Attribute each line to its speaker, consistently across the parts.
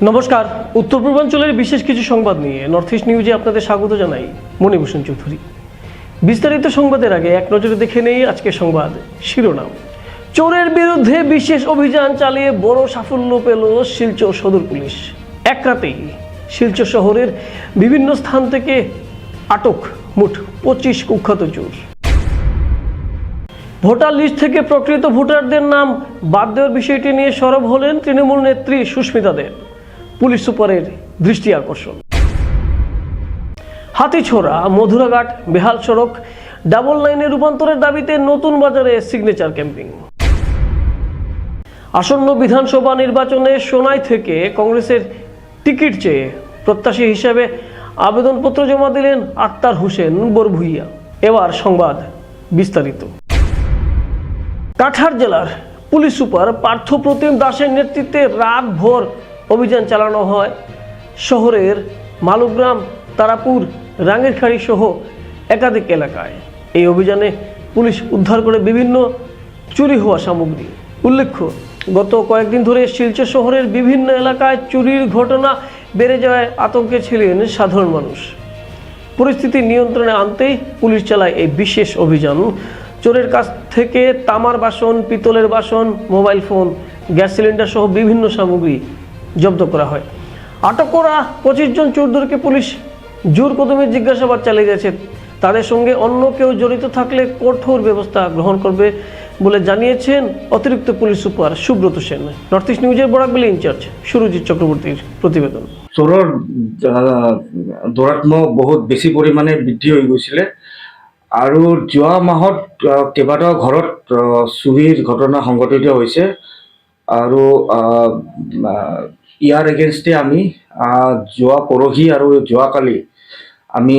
Speaker 1: নমস্কার, উত্তর পূর্বাঞ্চলের বিশেষ কিছু সংবাদ নিয়ে নর্থ ইস্ট নিউজে আপনাদের স্বাগত জানাই। মণিভূষণ চৌধুরী। বিস্তারিত সংবাদের আগে এক নজরে দেখে নেই আজকের সংবাদ শিরোনাম। চোরের বিরুদ্ধে বিশেষ অভিযান চালিয়ে বড় সাফল্য পেল শিলচর সদর পুলিশ। এক রাতেই শিলচর শহরের বিভিন্ন স্থান থেকে আটক মোট 25 কুখ্যাত চোর। ভোটার লিস্ট থেকে প্রকৃত ভোটারদের নাম বাদ দেওয়ার বিষয়টি নিয়ে সরব হলেন তৃণমূল নেত্রী সুস্মিতা দেব। পুলিশ সুপারের দৃষ্টি আকর্ষণ। হাতিছড়া মধুরাঘাট বেহাল সড়ক ডাবল লাইনে রূপান্তরের দাবিতে নতুন বাজারে সিগনেচার ক্যাম্পিং। আসন্ন বিধানসভা নির্বাচনে সোনাই থেকে কংগ্রেসের টিকিট চেয়ে প্রত্যাশী হিসেবে আবেদনপত্র জমা দিলেন আক্তার হোসেন বরভুইয়া। এবার সংবাদ বিস্তারিত। কাছাড় জেলার পুলিশ সুপার পার্থপ্রতিম দাসের নেতৃত্বে রাতভর অভিযান চালানো হয় শহরের মালুগ্রাম, তারাপুর, রাঙ্গিরখাড়ি সহ একাধিক এলাকায়। এই অভিযানে পুলিশ উদ্ধার করে বিভিন্ন চুরি হওয়া সামগ্রী। উল্লেখ্য, গত কয়েকদিন ধরে শিলচর শহরের বিভিন্ন এলাকায় চুরির ঘটনা বেড়ে যাওয়ায় আতঙ্কে ছিলেন সাধারণ মানুষ। পরিস্থিতি নিয়ন্ত্রণে আনতেই পুলিশ চালায় এই বিশেষ অভিযান। চোরের কাছ থেকে তামার বাসন, পিতলের বাসন, মোবাইল ফোন, গ্যাস সিলিন্ডার সহ বিভিন্ন সামগ্রী জব্দ করা হয়। আটক করা 25 জন চোরদেরকে পুলিশ জোর কদমে জিজ্ঞাসাবাদ চালিয়ে যাচ্ছে। তাদের সঙ্গে অন্য কেউ জড়িত থাকলে কঠোর ব্যবস্থা গ্রহণ করবে বলে জানিয়েছেন অতিরিক্ত police super Subrata Sen. North east নিউজের বরাকবেলি ইনচার্জ সুরজিৎ চক্রবর্তীর প্রতিবেদন।
Speaker 2: চোৰৰ দৌৰাত্ম্য বহুত বেছি পৰিমাণে বৃদ্ধি হৈ গৈছিলে আৰু যোৱা মাহত কেইবাটাও ঘৰত চুৰিৰ ঘটনা সংঘটিত হৈছে আৰু ইয়াৰ এগেইনষ্টে আমি যোৱা পৰহি আৰু যোৱাকালি আমি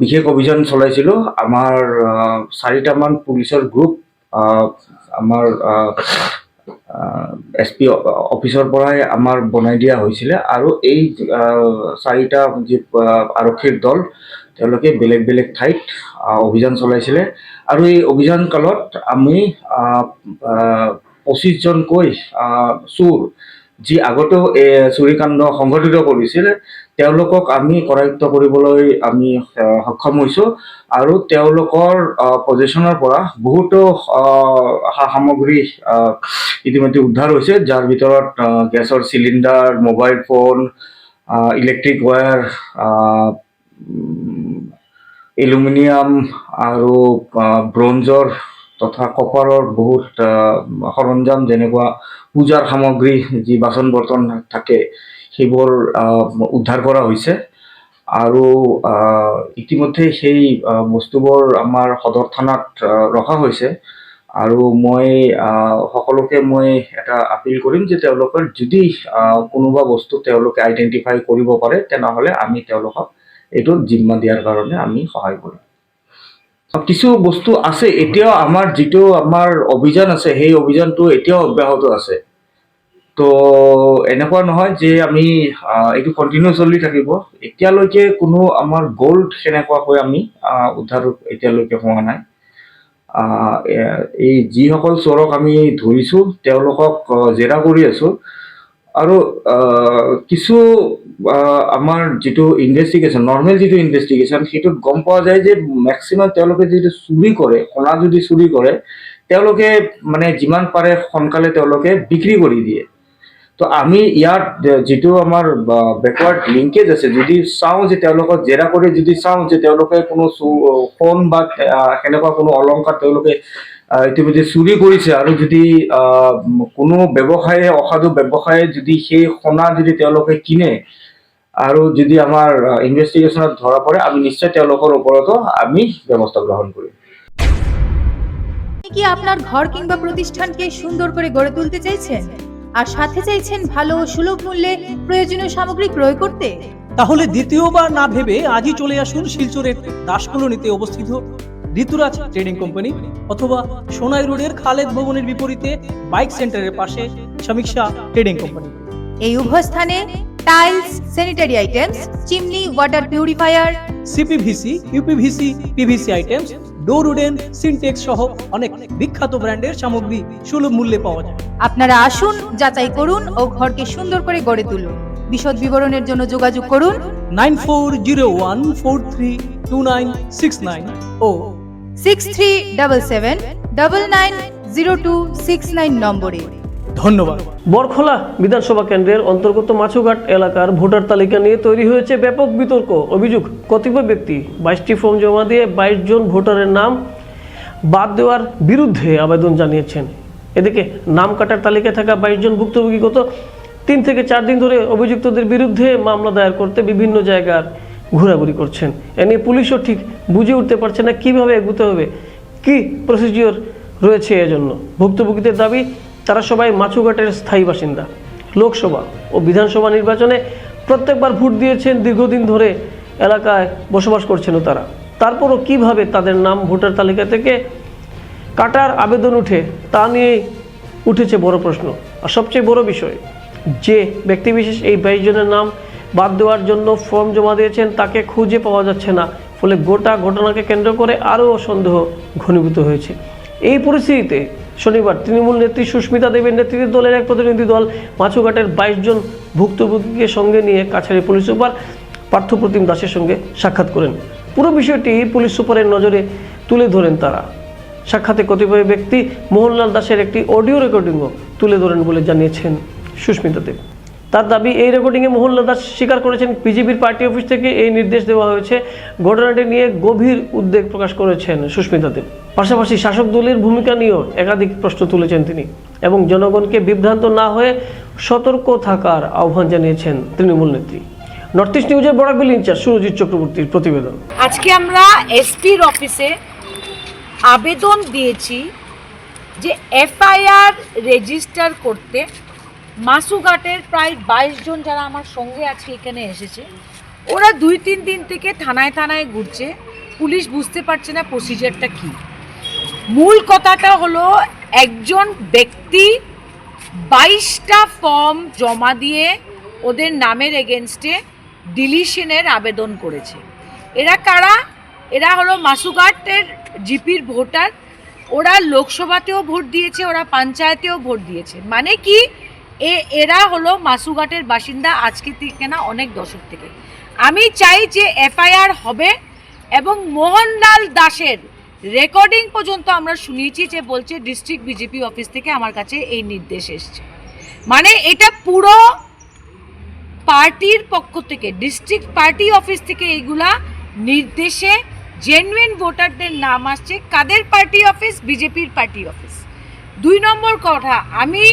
Speaker 2: বিশেষ অভিযান চলাইছিলোঁ। আমাৰ 4টামান পুলিচৰ গ্ৰুপ আমাৰ SP অফিচৰ পৰাই আমাৰ বনাই দিয়া হৈছিলে আৰু এই 4টা যি আৰক্ষীৰ দল তেওঁলোকে বেলেগ বেলেগ ঠাইত অভিযান চলাইছিলে আৰু এই অভিযান কালত আমি 25 জনকৈ চোৰ যি আগতেও চুৰিকাণ্ড সংঘটিত কৰিছিল তেওঁলোকক আমি কৰায়ত্ব কৰিবলৈ আমি সক্ষম হৈছোঁ আৰু তেওঁলোকৰ পজিশ্যনৰ পৰা বহুতো সা সামগ্ৰী ইতিমধ্যে উদ্ধাৰ হৈছে, যাৰ ভিতৰত গেছৰ cylinder, mobile phone, electric wire, aluminium আৰু ব্ৰঞ্জৰ তথা কপাৰৰ বহুত সৰঞ্জাম, যেনেকুৱা পূজাৰ সামগ্ৰী, যি বাচন বৰ্তন থাকে সেইবোৰ উদ্ধাৰ কৰা হৈছে আৰু ইতিমধ্যে সেই বস্তুবোৰ আমাৰ সদৰ থানাত ৰখা হৈছে। আৰু মই সকলোকে এটা আপিল কৰিম যে তেওঁলোকৰ যদি কোনোবা বস্তু তেওঁলোকে আইডেণ্টিফাই কৰিব পাৰে তেনেহ'লে আমি তেওঁলোকক এইটো জিম্মা দিয়াৰ কাৰণে আমি সহায় কৰিম। কিছু বস্তু আছে এতিয়াও আমাৰ যিটো আমাৰ অভিযান আছে সেই অভিযানটো এতিয়াও অব্যাহত আছে। তো এনেকুৱা নহয় যে আমি এইটো কণ্টিনিউ চলি থাকিব। এতিয়ালৈকে কোনো আমাৰ গ'ল্ড সেনেকুৱাকৈ আমি উদ্ধাৰ এতিয়ালৈকে হোৱা নাই। এই যিসকল চোৰক আমি ধৰিছোঁ তেওঁলোকক জেৰা কৰি আছোঁ আৰু কিছু আমাৰ যিটো ইনভেষ্টিগেশ্যন, নৰ্মেল যিটো ইনভেষ্টিগেশ্যন, সেইটোত গম পোৱা যায় যে মেক্সিমাম তেওঁলোকে যিটো চুৰি কৰে, সোণা যদি চুৰি কৰে তেওঁলোকে মানে যিমান পাৰে সোনকালে তেওঁলোকে বিক্ৰী কৰি দিয়ে। তো আমি ইয়াত যিটো আমাৰ বেকৱাৰ্ড লিংকেজ আছে, যদি চাওঁ যে তেওঁলোকক জেৰা কৰি যদি চাওঁ যে তেওঁলোকে কোনো সোণ বা সেনেকুৱা কোনো অলংকাৰ তেওঁলোকে ইতিমধ্যে চুৰি কৰিছে আৰু যদি কোনো ব্যৱসায়ে, অসাধু ব্যৱসায়ে যদি সেই সোণা যদি তেওঁলোকে কিনে আৰু যদি আমাৰ ইনভেষ্টিগেশ্যনত ধৰা পৰে, আমি নিশ্চয় তেওঁলোকৰ ওপৰতো আমি ব্যৱস্থা গ্রহণ করি।
Speaker 3: কি আপনার ঘর কিংবা প্রতিষ্ঠানকে সুন্দর করে গড়ে তুলতে চাইছেন আর সাথে চাইছেন ভালো ও সুলভ মূল্যে প্রয়োজনীয় সামগ্রী ক্রয় করতে?
Speaker 4: তাহলে দ্বিতীয়বার না ভেবে আজই চলে আসুন শিলচরের দাস কলোনিতে অবস্থিত ঋতুরাজ ট্রেডিং কোম্পানি অথবা সোনাই রোডের খালেদ ভবনের বিপরীতে বাইক সেন্টারের পাশে সমীক্ষা ট্রেডিং কোম্পানি।
Speaker 3: এই উভয় স্থানে tiles, sanitary items, chimney, water purifier,
Speaker 4: CPVC, uPVC, PVC items, ডোর উডেন, সিনটেক্স সহ অনেক বিখ্যাত ব্র্যান্ডের সামগ্রী সুলভ মূল্যে পাওয়া যায়।
Speaker 3: আপনারা আসুন, যাচাই করুন ও ঘরকে সুন্দর করে গড়ে তুলুন। বিশদ বিবরণের জন্য যোগাযোগ করুন
Speaker 4: 9401432969 ও
Speaker 3: 6377990269 নম্বরে।
Speaker 4: ধন্যবাদ।
Speaker 1: বরখোলা বিধানসভা কেন্দ্রের অন্তর্গত মাছুঘাট এলাকার ভোটার তালিকা নিয়ে তৈরি হয়েছে ব্যাপক বিতর্ক। অভিযোগ, কতিপয় ব্যক্তি 22টি ফর্ম জমা দিয়ে 22 জন ভোটারের নাম বাদ দেওয়ার বিরুদ্ধে আবেদন জানিয়েছেন। এদিকে নাম কাটার তালিকায় থাকা 22 জন ভুক্তভোগী গত 3 থেকে 4 দিন ধরে অভিযুক্তদের বিরুদ্ধে মামলা দায়ের করতে বিভিন্ন জায়গার ঘোরাঘুরি করছেন। এ নিয়ে পুলিশও ঠিক বুঝে উঠতে পারছে না কিভাবে এগোতে হবে, কি প্রসিডিওর রয়েছে। এজন্য ভুক্তভোগীদের দাবি, তারা সবাই মাছুঘাটের স্থায়ী বাসিন্দা। লোকসভা ও বিধানসভা নির্বাচনে প্রত্যেকবার ভোট দিয়েছেন, দীর্ঘদিন ধরে এলাকায় বসবাস করছেন তারা। তারপরও কিভাবে তাদের নাম ভোটার তালিকা থেকে কাটার আবেদন উঠে, তা নিয়েই উঠেছে বড় প্রশ্ন। আর সবচেয়ে বড় বিষয়, যে ব্যক্তিবিশেষ এই 22 জনের নাম বাদ দেওয়ার জন্য ফর্ম জমা দিয়েছেন তাকে খুঁজে পাওয়া যাচ্ছে না। ফলে গোটা ঘটনাকে কেন্দ্র করে আরও সন্দেহ ঘনীভূত হয়েছে। এই পরিস্থিতিতে শনিবার তৃণমূল নেত্রী সুস্মিতা দেবের নেতৃত্বে দলের এক প্রতিনিধি দল মাছুঘাটের 22 জন ভুক্তভোগীকে সঙ্গে নিয়ে কাছাড়ি পুলিশ সুপার পার্থপ্রতিম দাসের সঙ্গে সাক্ষাৎ করেন। পুরো বিষয়টি পুলিশ সুপারের নজরে তুলে ধরেন তারা। সাক্ষাতে কতিপয় ব্যক্তি মোহনলাল দাসের একটি অডিও রেকর্ডিংও তুলে ধরেন বলে জানিয়েছেন সুস্মিতা দেব। তার দাবি, এই রেকর্ডিংয়ে মোহনলাল দাস স্বীকার করেছেন বিজেপির পার্টি অফিস থেকে এই নির্দেশ দেওয়া হয়েছে। ঘটনাটি নিয়ে গভীর উদ্বেগ প্রকাশ করেছেন সুস্মিতা দেব। পাশাপাশি শাসক দলের ভূমিকা নিয়েও একাধিক প্রশ্ন তুলেছেন তিনি এবং জনগণকে বিভ্রান্ত না হয়ে সতর্ক থাকার আহ্বান জানিয়েছেন তৃণমূল নেত্রী। নর্থ ইস্ট নিউজের বরাকবিল ইনচার্জ সুরজিৎ চক্রবর্তীর প্রতিবেদন।
Speaker 5: আজকে আমরা এসপির অফিসে আবেদন দিয়েছি যে এফআইআর রেজিস্টার করতে। মাছুঘাটের প্রায় 22 জন যারা আমার সঙ্গে আজকে এখানে এসেছে, ওরা 2-3 দিন থেকে থানায় থানায় ঘুরছে। পুলিশ বুঝতে পারছে না প্রসিজারটা কি। মূল কথাটা হলো, একজন ব্যক্তি 22টা ফর্ম জমা দিয়ে ওদের নামের এগেনস্টে ডিলিশনের আবেদন করেছে। এরা কারা? এরা হলো মাছুঘাটের জিপির ভোটার। ওরা লোকসভাতেও ভোট দিয়েছে, ওরা পঞ্চায়েতেও ভোট দিয়েছে। মানে কি, এরা হলো মাছুঘাটের বাসিন্দা আজকে থেকে না, অনেক দশক থেকে। আমি চাই যে এফআইআর হবে এবং মোহনলাল দাসের রেকর্ডিং পর্যন্ত আমরা শুনিয়েছি যে বলছে ডিস্ট্রিক্ট বিজেপি অফিস থেকে আমার কাছে এই নির্দেশ এসছে। মানে এটা পুরো পার্টির পক্ষ থেকে, ডিস্ট্রিক্ট পার্টি অফিস থেকে এইগুলা নির্দেশে জেনুইন ভোটারদের নাম আসছে। কাদের পার্টি অফিস? বিজেপির পার্টি অফিস। 2 নম্বর কথা, আমি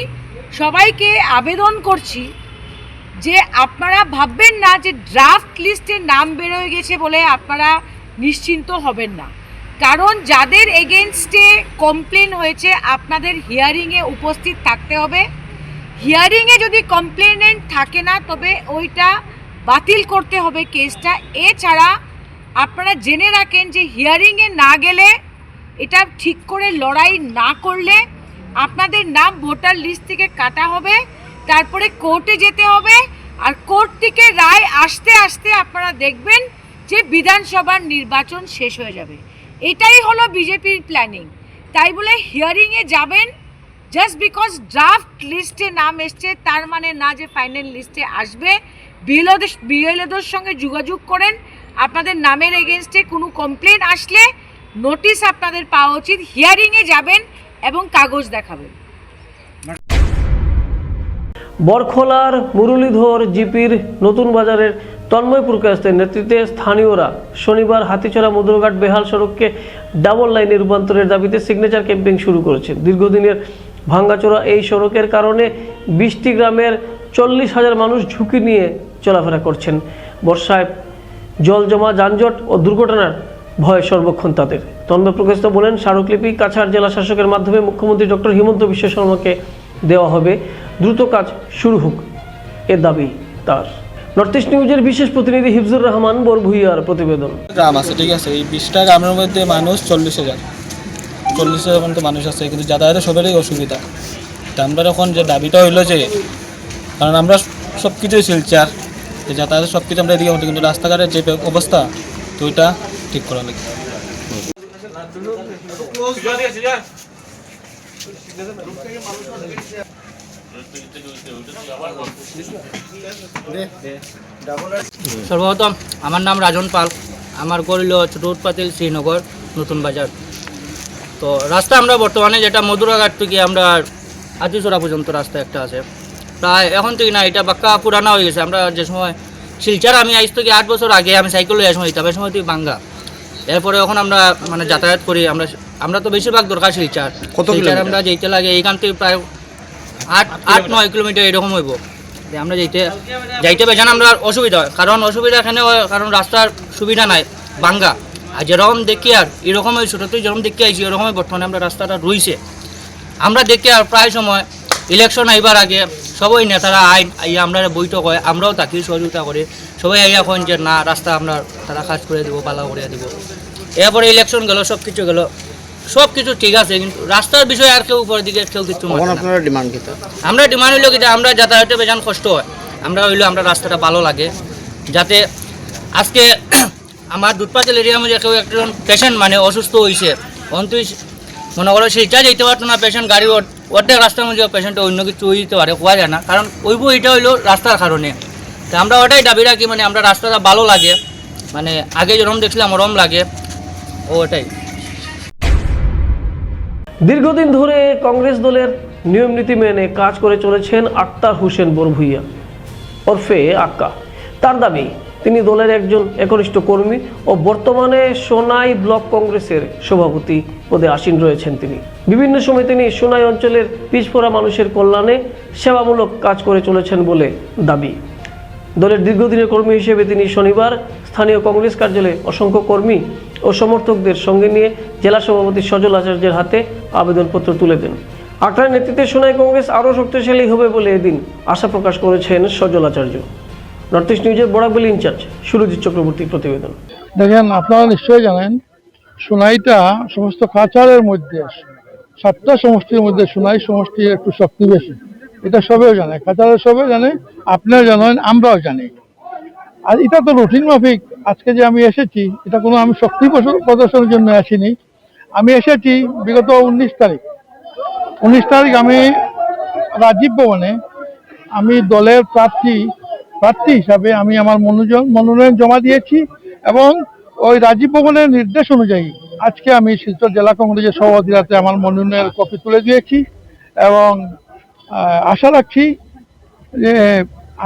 Speaker 5: সবাইকে আবেদন করছি যে আপনারা ভাববেন না যে ড্রাফট লিস্টে নাম বেরোয় গেছে বলে আপনারা নিশ্চিন্ত হবেন না। কারণ যাদের এগেনস্টে কমপ্লেন হয়েছে, আপনাদের হিয়ারিংয়ে উপস্থিত থাকতে হবে। হিয়ারিংয়ে যদি কমপ্লেনেন্ট থাকে না, তবে ওইটা বাতিল করতে হবে কেসটা। এছাড়া আপনারা জেনে রাখেন যে হিয়ারিংয়ে না গেলে, এটা ঠিক করে লড়াই না করলে আপনাদের নাম ভোটার লিস্ট থেকে কাটা হবে, তারপরে কোর্টে যেতে হবে। আর কোর্ট থেকে রায় আসতে আসতে আপনারা দেখবেন যে বিধানসভার নির্বাচন শেষ হয়ে যাবে। এটাই হলো বিজেপির প্ল্যানিং। তাই বলে হিয়ারিংয়ে যাবেন জাস্ট বিকজ ড্রাফট লিস্টে নাম এসছে তার মানে না যে ফাইনাল লিস্টে আসবে। বিএলওদের সঙ্গে যোগাযোগ করেন। আপনাদের নামের এগেনস্টে কোনো কমপ্লেন আসলে নোটিশ আপনাদের পাওয়া উচিত। হিয়ারিংয়ে যাবেন এবং কাগজ দেখাবেন।
Speaker 1: বরখোলার মুরলীধর জিপির নতুন বাজারের তন্ময় প্রকাশের নেতৃত্বে স্থানীয়রা শনিবার হাতিছড়া মধুরঘাট বেহাল সড়ককে ডাবল লাইনে রূপান্তরের দাবিতে সিগনেচার ক্যাম্পেইন শুরু করেছে। দীর্ঘদিনের ভাঙ্গাচোরা এই সড়কের কারণে 20টি গ্রামের 40,000 মানুষ ঝুঁকি নিয়ে চলাফেরা করছেন। বর্ষায় জল জমা, যানজট ও দুর্ঘটনার ভয় সর্বক্ষণ তাদের। তন্ময় প্রকাশ বলেন, স্মারকলিপি কাছাড় জেলা শাসকের মাধ্যমে মুখ্যমন্ত্রী ডক্টর হিমন্ত বিশ্ব শর্মাকে দেওয়া হবে। দ্রুত কাজ শুরু হোক, এ দাবি তার। নর্থ ইস্ট নিউজের বিশেষ প্রতিনিধি হিফজুর রহমান বরভুইয়ার প্রতিবেদন।
Speaker 6: গ্রাম আছে, ঠিক আছে, এই 20টা গ্রামের মধ্যে মানুষ 40,000 মতো মানুষ আছে, কিন্তু যাতায়াতের সবারই অসুবিধা। তা আমরা এখন যে দাবিটা হইলো যে, কারণ আমরা সব কিছুই শিলচার, যাতায়াতের সব কিছু আমরা এদিকে হতো, কিন্তু রাস্তাঘাটের যে অবস্থা, তো ওইটা ঠিক করা লাগে।
Speaker 7: সর্বপ্রথম আমার নাম রাজন পাল, আমার ঘর হইল ছোট উৎপাতিল শ্রীনগর নতুন বাজার। তো রাস্তা আমরা বর্তমানে যেটা মধুরাঘাট থেকে আমরা আতিচড়া পর্যন্ত রাস্তা একটা আছে, প্রায় এখন থেকে না, এটা বাক্কা পুরানা হয়ে গেছে। আমরা যে সময় শিলচার আমি আজ থেকে 8 বছর আগে আমি সাইকেল লয়ে সময় দিতাম, এই সময় থেকে ভাঙ্গা। এরপরে এখন আমরা মানে যাতায়াত করি, আমরা তো বেশিরভাগ দরকার শিলচার। শিলচার আমরা যেতে লাগে এইখান থেকে প্রায় 8-9 কিলোমিটার এরকম হইব। আমরা যাইতে পেছান আমরা অসুবিধা হয়, কারণ অসুবিধা এখানে হয় কারণ রাস্তার সুবিধা নাই, ভাঙ্গা। আর যেরকম দেখি আর এরকমই ছোটোতেই যেরকম দেখি আইছি এরকমই বর্তমানে আমরা রাস্তাটা রইছে। আমরা দেখি আর প্রায় সময় ইলেকশন আইবার আগে সবাই নেতারা আইয়া আমরা বৈঠক হয়, আমরাও তাকে সহযোগিতা করি। সবাই আইয়া কন যে না রাস্তা আমরা তারা কাজ করে দেবো, পালা করে দেবো। এরপরে ইলেকশন গেল, সব কিছু গেল, সব কিছু ঠিক আছে, কিন্তু রাস্তার বিষয়ে আর কেউ উপরের দিকে কেউ কিছু মানে না। আমরা ডিমান্ড হইলো কি আমরা যাতায়াতে বেজান কষ্ট হয়, আমরা হইলো আমরা রাস্তাটা ভালো লাগে, যাতে আজকে আমার দুধপাতিল এরিয়ার মধ্যে কেউ একজন পেশেন্ট মানে অসুস্থ হয়েছে, অন্তই মনে করো শিলচা যেতে পারতো না পেশেন্ট, গাড়ি অর্ধেক রাস্তার মধ্যে পেশেন্টে অন্য কিছু হইতে পারে, হওয়া যায় না, কারণ ওইব এটা হইলো রাস্তার কারণে। তো আমরা ওটাই দাবি রাখি, মানে আমরা রাস্তাটা ভালো লাগে, মানে আগে যেরকম দেখছিলাম ওরম লাগে, ওটাই।
Speaker 1: দীর্ঘদিন ধরে কংগ্রেস দলের নিয়ম নীতি মেনে কাজ করে চলেছেন আক্তার হোসেন বড়ভূইয়া ওরফে আক্কা। তার দাবি তিনি দলের একজন একনিষ্ঠ কর্মী ও বর্তমানে সোনাই ব্লক কংগ্রেসের সভাপতি পদে আসীন রয়েছেন তিনি। বিভিন্ন সময় তিনি সোনাই অঞ্চলের পিছপড়া মানুষের কল্যাণে সেবামূলক কাজ করে চলেছেন বলে দাবি। দলের দীর্ঘদিনের কর্মী হিসেবে তিনি শনিবার স্থানীয় কংগ্রেস কার্যালয়ে অসংখ্য কর্মী ও সমর্থকদের সঙ্গে নিয়ে জেলা সভাপতি সজল আচার্যের হাতে আবেদনপত্র তুলে দেন। আক্তারের নেতৃত্বে সোনাই কংগ্রেস আরও শক্তিশালী হবে বলে এদিন আশা প্রকাশ করেছেন সজল আচার্য। নর্থ ইস্ট নিউজের বরাকবেলি ইনচার্জ সুরজিৎ চক্রবর্তীর প্রতিবেদন।
Speaker 8: দেখেন, আপনারা নিশ্চয়ই জানেন সোনাইটা সমস্ত কাছাড়ের মধ্যে 7টা সমষ্টির মধ্যে সোনাই সমষ্টির একটু শক্তি বেশি, এটা সবেও জানে, কাছাড়ের সবেও জানে, আপনারা জানেন, আমরাও জানি। আর এটা তো রুটিন মাফিক। আজকে যে আমি এসেছি এটা কোনো আমি শক্তি প্রদর্শনের জন্য আসিনি, আমি এসেছি বিগত 19 তারিখ আমি রাজীব ভবনে আমি দলের প্রার্থী হিসাবে আমি আমার মনোনয়ন জমা দিয়েছি এবং ওই রাজীব ভবনের নির্দেশ অনুযায়ী আজকে আমি শিলচর জেলা কংগ্রেসের সভাপতির হাতে আমার মনোনয়নের কপি তুলে দিয়েছি এবং আশা রাখছি যে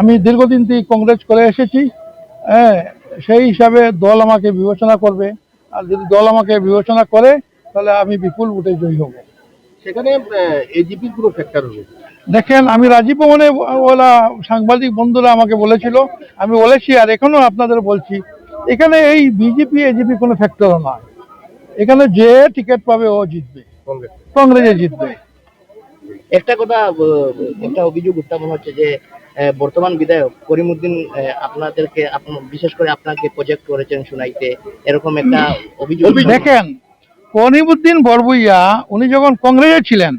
Speaker 8: আমি দীর্ঘদিন থেকে কংগ্রেস করে এসেছি, সেই হিসাবে দল আমাকে বিবেচনা করবে, আর যদি দল আমাকে বিবেচনা করে তাহলে আমি বিপুল ভোটে জয়ী হব।
Speaker 9: সেখানে এজিপির পুরো ফ্যাক্টর হবে।
Speaker 8: দেখেন, আমি রাজীব ভবনে ওলা সাংবাদিক বন্ধুরা আমাকে বলেছিল, আমি বলেছি আর এখনো আপনাদের বলছি, এখানে এই বিজেপি এজিপি কোনো ফ্যাক্টর নয়। এখানে যে টিকিট পাবে ও জিতবে, কংগ্রেসে জিতবে।
Speaker 9: একটা কথা, একটা অভিযোগ উত্থাপন হচ্ছে যে বর্তমান বিধায়ক করিমউদ্দিন আপনাদেরকে বিশেষ করে আপনাকে প্রজেক্ট করেছেন শুনাইতে, এরকম একটা অভিযোগ।
Speaker 8: দেখেন, করিমউদ্দিন বড়ভূইয়া উনি যখন কংগ্রেসে ছিলেন,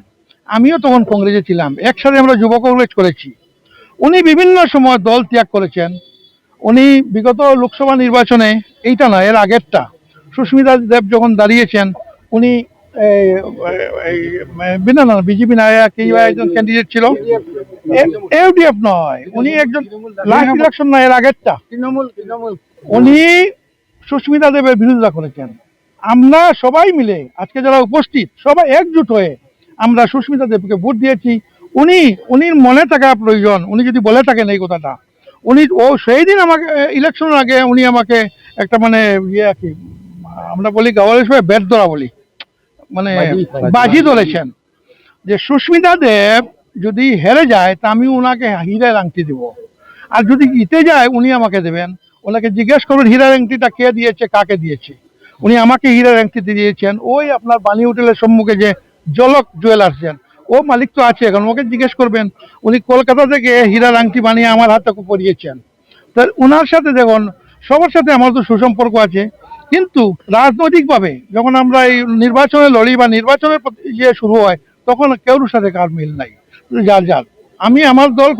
Speaker 8: আমিও তখন কংগ্রেসে ছিলাম, একসাথে আমরা যুব কংগ্রেস করেছি। উনি বিভিন্ন সময় দল ত্যাগ করেছেন। উনি বিগত লোকসভা নির্বাচনে, এইটা না এর আগেরটা, সুস্মিতা দেব যখন দাঁড়িয়েছেন, উনি বিজেপি নায়ক একজন ক্যান্ডিডেট ছিল, ইউডিএফ নয়, উনি একজন লাস্ট ইলেকশন না এর আগেরটা তৃণমূল, উনি সুস্মিতা দেবের বিরোধিতা করেছেন। আমরা সবাই মিলে আজকে যারা উপস্থিত সবাই একজুট হয়ে আমরা সুস্মিতা দেবকে ভোট দিয়েছি। উনির মনে থাকা প্রয়োজন, উনি যদি বলে থাকেন এই কথাটা, সেই দিন আমাকে ইলেকশনের আগে উনি আমাকে একটা মানে আমরা বলি গাওয়ালের সময় ব্যাট ধরা বলি, মানে বাজি ধরেছেন যে সুস্মিতা দেব যদি হেরে যায় তা আমি ওনাকে হীরার আংটি দেব, আর যদি জিতে যায় উনি আমাকে দেবেন। ওনাকে জিজ্ঞেস করুন হীরার আংটিটা কে দিয়েছে, কাকে দিয়েছে। উনি আমাকে হীরার আংটি দিয়েছেন ওই আপনার বাণী হোটেলের সম্মুখে যে জলক জুয়েলার্সেন, ও মালিক তো আছে এখন, ওকে জিজ্ঞেস করবেন। উনি কলকাতা থেকে হীরার আংটি বানিয়ে আমার হাতে পরিয়েছেন। তো ওনার সাথে দেখুন, সবার সাথে আমার তো সুসম্পর্ক আছে, কিন্তু রাজনৈতিকভাবে যখন আমরা এই নির্বাচনে লড়ি বা নির্বাচনের শুরু হয় তখন কেউর সাথে কার মিল নাই, যার। আমি আমার দল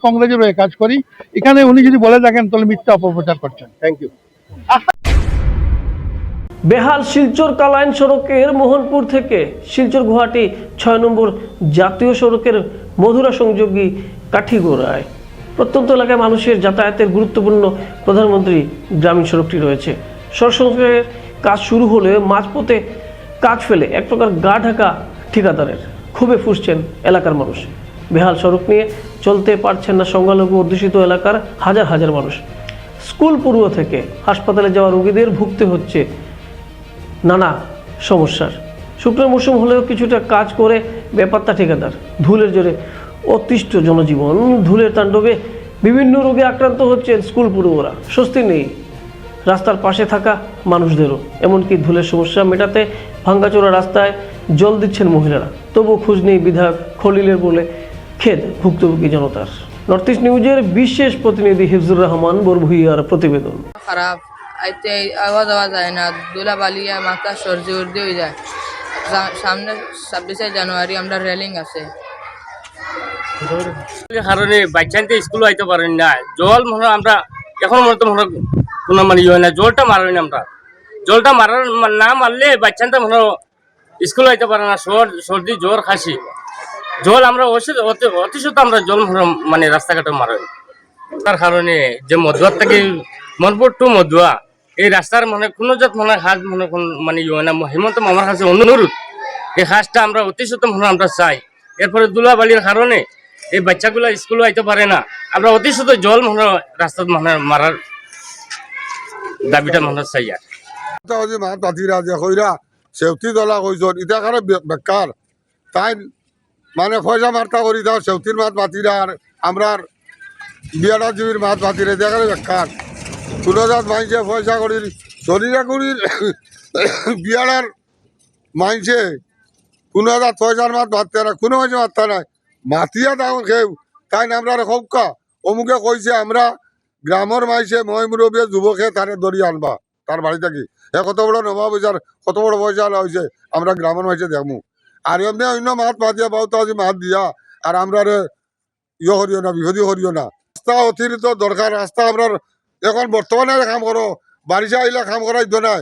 Speaker 8: কংগ্রেসের হয়ে কাজ করি। এখানে উনি যদি বলে থাকেন তাহলে মিথ্যা অপপ্রচার করছেন।
Speaker 9: Thank you.
Speaker 1: বেহাল শিলচর কালাইন সড়কের মোহনপুর থেকে শিলচর গুয়াহাটি 6 নম্বর জাতীয় সড়কের মধুরা সংযোগী কাঠিগোড়ায় প্রত্যন্ত এলাকায় মানুষের যাতায়াতের গুরুত্বপূর্ণ প্রধানমন্ত্রী গ্রামীণ সড়কটি রয়েছে। সড়ক সংস্কারের কাজ শুরু হলে মাঝপথে কাজ ফেলে এক প্রকার গা ঢাকা ঠিকাদারের ক্ষোভে ফুঁসছেন এলাকার মানুষ। বেহাল সড়ক নিয়ে চলতে পারছেন না সংখ্যালঘু অধ্যুষিত এলাকার হাজার হাজার মানুষ। স্কুল পড়ুয়া থেকে হাসপাতালে যাওয়া রোগীদের ভুগতে হচ্ছে নানা সমস্যার। শুকনো মৌসুম হলেও কিছুটা কাজ করে বেপাত্তা ঠিকাদার। ধুলের জোরে অতিষ্ঠ জনজীবন, ধুলের তাণ্ডবে বিভিন্ন রোগে আক্রান্ত হচ্ছেন স্কুল পড়ুয়ারা। স্বস্তি নেই রাস্তার পাশে থাকা মানুষদেরও। এমনকি ধুলের সমস্যা মেটাতে ভাঙ্গাচোরা রাস্তায় জল দিচ্ছেন মহিলারা, তবু খোঁজ নেই বিধায়ক খলিলের বলে খেদ ভুক্তভোগী জনতার। নর্থ ইস্ট নিউজের বিশেষ প্রতিনিধি হিফজুর রহমান বরভুইয়ার প্রতিবেদন।
Speaker 10: খারাপ আইতে আওয়া যাওয়া যায় না, ধুলা বালিয়া মাথা সর্দি উর্দি হয়ে যায়। সামনে 26শে জানুয়ারি আমরা রেলিং আছে,
Speaker 11: কারণে বাচ্চাতে স্কুল আইতে পারেন না। জল মনে আমরা এখন মনে মনে কোনো মানে ইয়ে হয় না, জলটা মারেন আমরা। জলটা মারার না মারলে বাচ্চাটা মনে স্কুল আইতে পারে না। সর্দি জ্বর খাসি জল আমরা অতিশত আমরা জল মানে রাস্তাঘাটে মারেন। তার কারণে যে মধুয়ার থেকে মনপুর টু মধুয়া এই রাস্তার মানে কোনো জাত মনে হাজ মনে মানে ইয়ে হয় না। হেমন্ত মামার কাছে অনুরোধ, এই হাজটা আমরা অতিশত মনে আমরা চাই। এরপরে ধুলাবালির কারণে এই বাচ্চাগুলো স্কুলে আইতে পারে না। আমরা অতিশত জল মনে রাস্তা মানে মারার দাবিটা মনে চাই। আর
Speaker 12: মাছ পাতিরা যে কইরা সেউতি দলা কইজন ইটা কারে বেকার তাই মানে পয়সা মার্তা করি দাও সেউতির মাছ পাতিরা আর আমরা বিয়াটা জীবীর মাছ পাতিরে দেখারে বেকার। কোনো জাত মাইছে পয়সা করি শরীরে করি বিয়াটার মাইছে কোনো জাত পয়সার মাছ মারতে না, কোনো মাঝে মারতে নাই মাতিয়া দাও খেউ তাই না। আমরা খোকা অমুকে কইছে আমরা গ্রামের মাইছে মই মুরব্বী যুবকে তারে ধরি আনবা তার বাড়ি থাকি। কত বড় নবা পয়সার কত বড় পয়সা হয়েছে আমরা গ্রামের মাইছে দেখমু। আর এমনি অন্য মাছ পাতিয়া পাও আজি মাছ দিয়া আর আমরা ইয়ে করিও না, বিপদী করিও না। রাস্তা অতিরিক্ত দরকার। রাস্তা আমরা এখন বর্তমানে কাম করো, বারিশা আইলে কাম করাই তো নাই।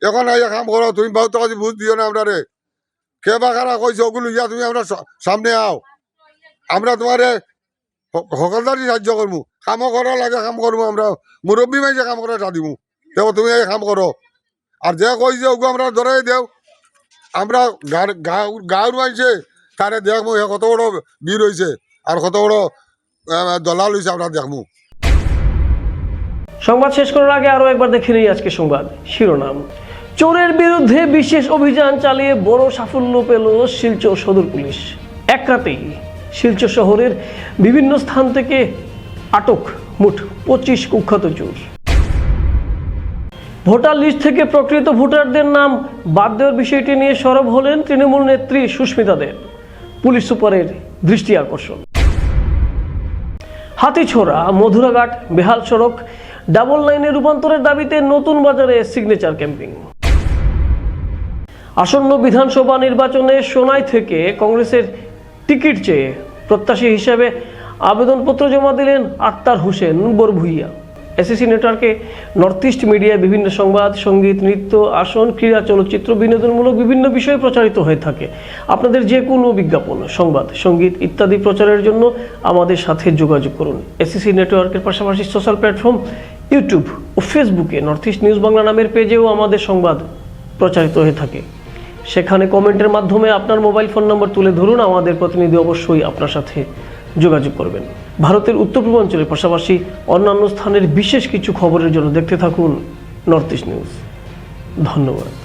Speaker 12: এখন আইয়া কাম করো, তুমি বহুত আজি বুঝ দিও না আমরা কে বা কারা কইছে ওগুলো ইয়া তুমি আমরা সামনে আও, আমরা তোমারে সকলদারি সাহায্য করবো। কামও করা লাগে কাম করবো, আমরা মুরব্বী মাইছে কাম করে দিব দেখো তুমি এই কাম করো। আর যে কইছে ওগু আমরা ধরাই দেও, আমরা গাঁর মাইছে তারে দেখবো হে কত বড় বীর হয়েছে আর কত বড় দলাল হয়েছে আমরা দেখবো।
Speaker 1: সংবাদ শেষ করার আগে আরো একবার দেখে নিই আজকে সংবাদ শিরোনাম। চোরের বিরুদ্ধে বিশেষ অভিযান চালিয়ে বড় সাফল্য পেল শিলচর সদর পুলিশ। এক রাতেই শিলচর শহরের বিভিন্ন স্থান থেকে আটক মোট 25 কুখ্যাত চোর। ভোটার লিস্ট থেকে প্রকৃত ভোটারদের নাম বাদ দেওয়ার বিষয়টি নিয়ে সরব হলেন তৃণমূল নেত্রী সুস্মিতা দেব। পুলিশ সুপারের দৃষ্টি আকর্ষণ। হাতিছড়া মধুরাঘাট বেহাল সড়ক ডাবল লাইনে রূপান্তরের দাবিতে নতুন বাজারে সিগনেচার ক্যাম্পিং। আসন্ন বিধানসভা নির্বাচনে সোনাই থেকে কংগ্রেসের টিকিট চেয়ে প্রত্যাশী হিসেবে আবেদনপত্র জমা দিলেন আক্তার হোসেন বরভুইয়া। এসএসসি নেটওয়ার্কে নর্থ ইস্ট মিডিয়ায় বিভিন্ন সংবাদ, সঙ্গীত, নৃত্য, আসন, ক্রীড়া, চলচ্চিত্র, বিনোদনমূলক বিভিন্ন বিষয় প্রচারিত হয়ে থাকে। আপনাদের যে কোনো বিজ্ঞাপন, সংবাদ, সঙ্গীত ইত্যাদি প্রচারের জন্য আমাদের সাথে যোগাযোগ করুন। এসএসসি নেটওয়ার্কের পাশাপাশি সোশ্যাল প্ল্যাটফর্ম ইউটিউব ও ফেসবুকে নর্থ ইস্ট নিউজ বাংলা নামের পেজেও আমাদের সংবাদ প্রচারিত হয়ে থাকে। সেখানে কমেন্টের মাধ্যমে আপনার মোবাইল ফোন নম্বর তুলে ধরুন, আমাদের প্রতিনিধি অবশ্যই আপনার সাথে যোগাযোগ করবেন। ভারতের উত্তর পূর্বাঞ্চলের পাশাপাশি অন্যান্য স্থানের বিশেষ কিছু খবরের জন্য দেখতে থাকুন নর্থ ইস্ট নিউজ। ধন্যবাদ।